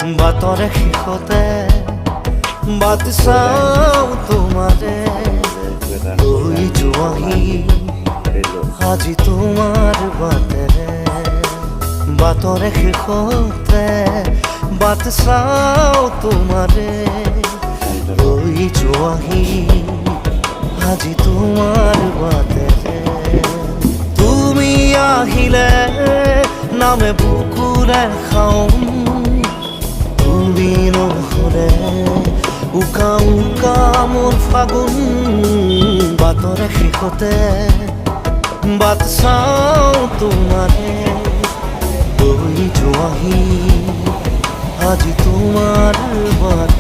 বাতৰে শেষতে but চাওঁ তোমাৰে লৈ যোৱাহি আজি তোমাৰ বাটেৰে বাতৰে শেষতে বাট চাওঁ তোমাৰে লৈ যোৱাহি আজি তোমাৰ বাটেৰে তুমি আহিলে নামে বুকুৰে খাওঁ তুমি নহ'লে উকা উকা মোৰ ফাগুন বাটৰে শেষতে বাট চাওঁ তোমাৰে লৈ যোৱাহি আজি তোমাৰ বাট